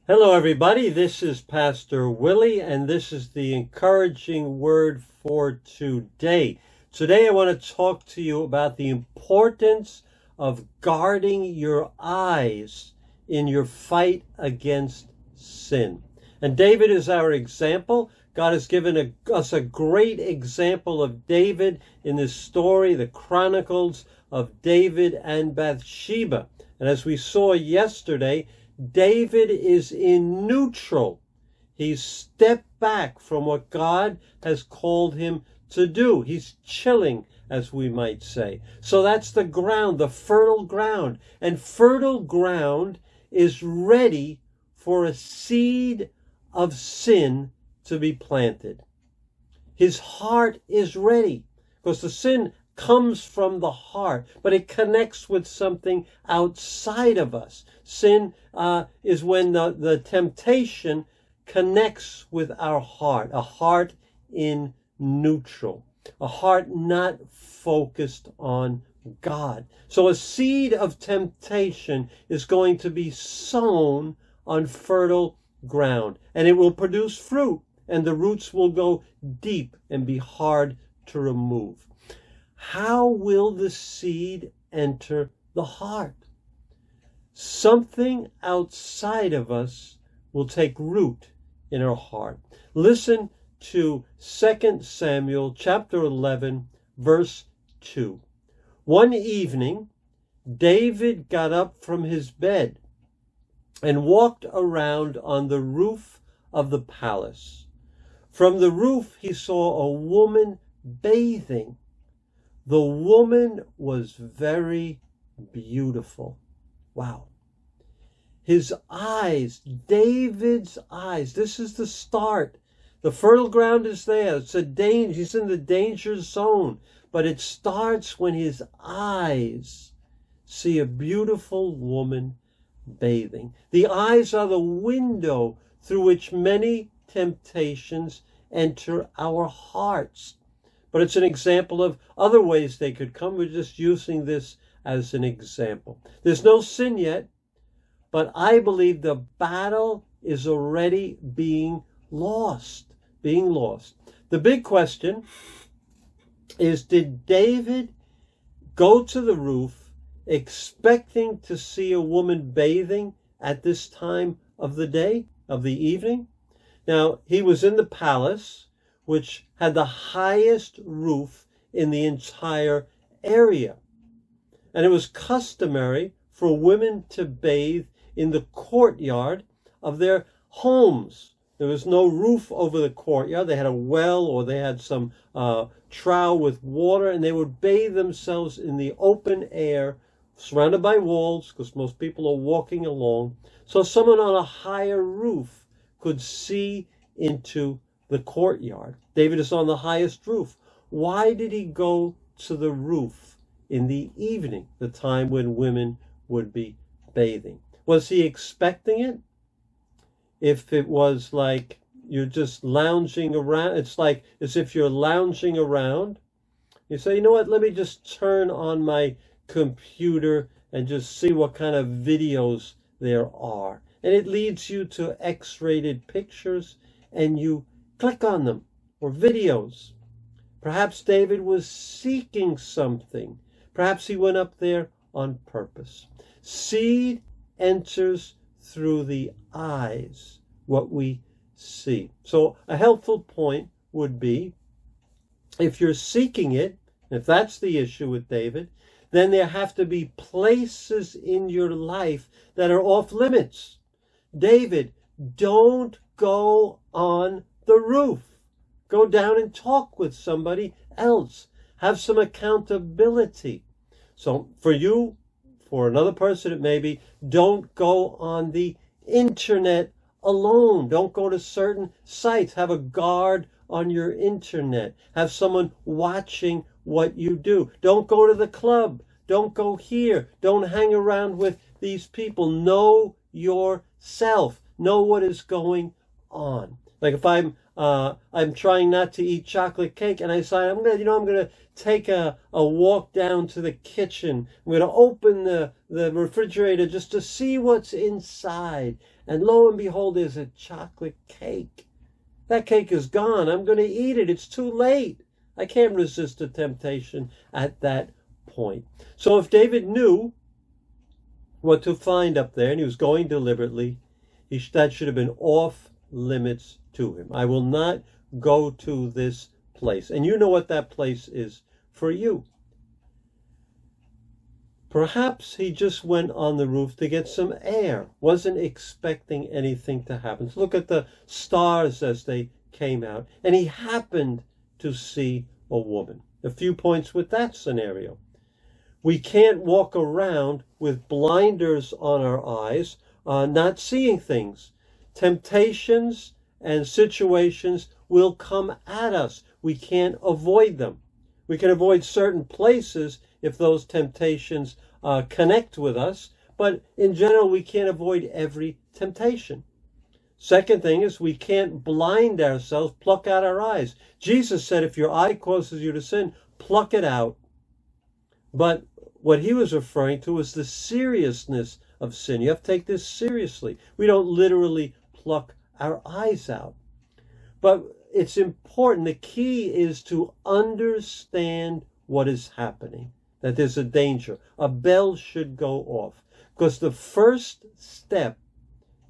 Hello, everybody. This is Pastor Willie, and this is the encouraging word for today. Today, I want to talk to you about the importance of guarding your eyes in your fight against sin. And David is our example. God has given us a great example of David in this story, the Chronicles of David and Bathsheba. And as we saw yesterday, David is in neutral. He's stepped back from what God has called him to do. He's chilling, as we might say. So that's the ground, the fertile ground. And fertile ground is ready for a seed of sin to be planted. His heart is ready because the sin comes from the heart, but it connects with something outside of us. Sin is when the temptation connects with our heart, a heart in neutral, a heart not focused on God. So a seed of temptation is going to be sown on fertile ground, and it will produce fruit, and the roots will go deep and be hard to remove. How will the seed enter the heart? Something outside of us will take root in our heart. Listen to 2 Samuel chapter 11, verse 2. One evening, David got up from his bed and walked around on the roof of the palace. From the roof, he saw a woman bathing. The woman was very beautiful. Wow. His eyes, David's eyes, this is the start. The fertile ground is there. It's a danger. He's in the danger zone. But it starts when his eyes see a beautiful woman bathing. The eyes are the window through which many temptations enter our hearts. But it's an example of other ways they could come. We're just using this as an example. There's no sin yet, but I believe the battle is already being lost. The big question is, did David go to the roof expecting to see a woman bathing at this time of the day, of the evening? Now, he was in the palace, which had the highest roof in the entire area. And it was customary for women to bathe in the courtyard of their homes. There was no roof over the courtyard. They had a well, or they had some trough with water, and they would bathe themselves in the open air, surrounded by walls, because most people are walking along. So someone on a higher roof could see into the courtyard. David is on the highest roof. Why did he go to the roof in the evening, the time when women would be bathing? Was he expecting it? If it was like you're just lounging around, it's like as if you're lounging around. You say, you know what, let me just turn on my computer and just see what kind of videos there are. And it leads you to X-rated pictures, and you click on them, or videos. Perhaps David was seeking something. Perhaps he went up there on purpose. Seed enters through the eyes, what we see. So a helpful point would be, if you're seeking it, if that's the issue with David, then there have to be places in your life that are off limits. David, don't go on the roof. Go down and talk with somebody else. Have some accountability. So for you, for another person, it may be, don't go on the internet alone. Don't go to certain sites. Have a guard on your internet. Have someone watching what you do. Don't go to the club. Don't go here. Don't hang around with these people. Know yourself. Know what is going on. Like if I'm trying not to eat chocolate cake, and I decide I'm gonna take a walk down to the kitchen. I'm gonna open the refrigerator just to see what's inside, and lo and behold, there's a chocolate cake. That cake is gone. I'm gonna eat it. It's too late. I can't resist the temptation at that point. So if David knew what to find up there, and he was going deliberately, that should have been off limits to him. I will not go to this place. And you know what that place is for you. Perhaps he just went on the roof to get some air, wasn't expecting anything to happen. So look at the stars as they came out, and he happened to see a woman. A few points with that scenario. We can't walk around with blinders on our eyes, not seeing things. Temptations and situations will come at us. We can't avoid them. We can avoid certain places if those temptations connect with us, but in general, we can't avoid every temptation. Second thing is we can't blind ourselves, pluck out our eyes. Jesus said, if your eye causes you to sin, pluck it out. But what he was referring to was the seriousness of sin. You have to take this seriously. We don't literally pluck our eyes out. But it's important. The key is to understand what is happening, that there's a danger. A bell should go off. Because the first step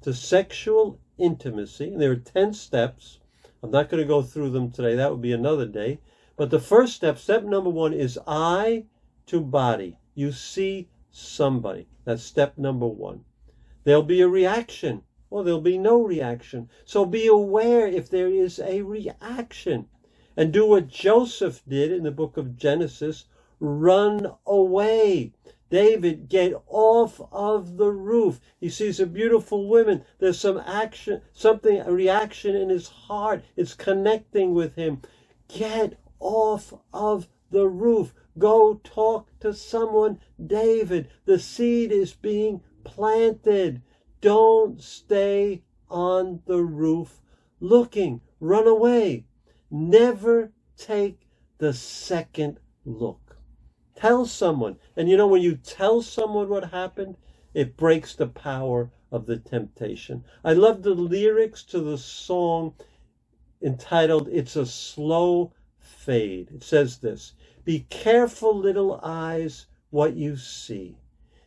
to sexual intimacy, and there are 10 steps. I'm not going to go through them today. That would be another day. But the first step, step number 1, is eye to body. You see somebody. That's step number 1. There'll be a reaction, or there'll be no reaction. So be aware if there is a reaction. And do what Joseph did in the book of Genesis. Run away. David, get off of the roof. He sees a beautiful woman. There's some action, a reaction in his heart. It's connecting with him. Get off of the roof. Go talk to someone. David, the seed is being planted. Don't stay on the roof looking. Run away. Never take the second look. Tell someone. And you know, when you tell someone what happened, it breaks the power of the temptation. I love the lyrics to the song entitled, It's a Slow Fade. It says this: be careful, little eyes, what you see.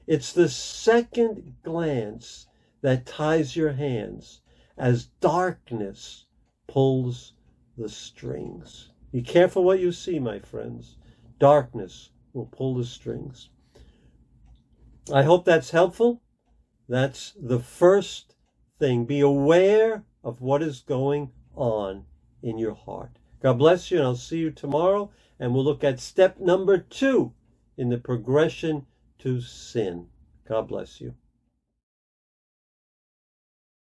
It's the second glance that ties your hands as darkness pulls the strings. Be careful what you see, my friends. Darkness will pull the strings. I hope that's helpful. That's the first thing. Be aware of what is going on in your heart. God bless you, and I'll see you tomorrow, and we'll look at step number 2 in the progression to sin. God bless you.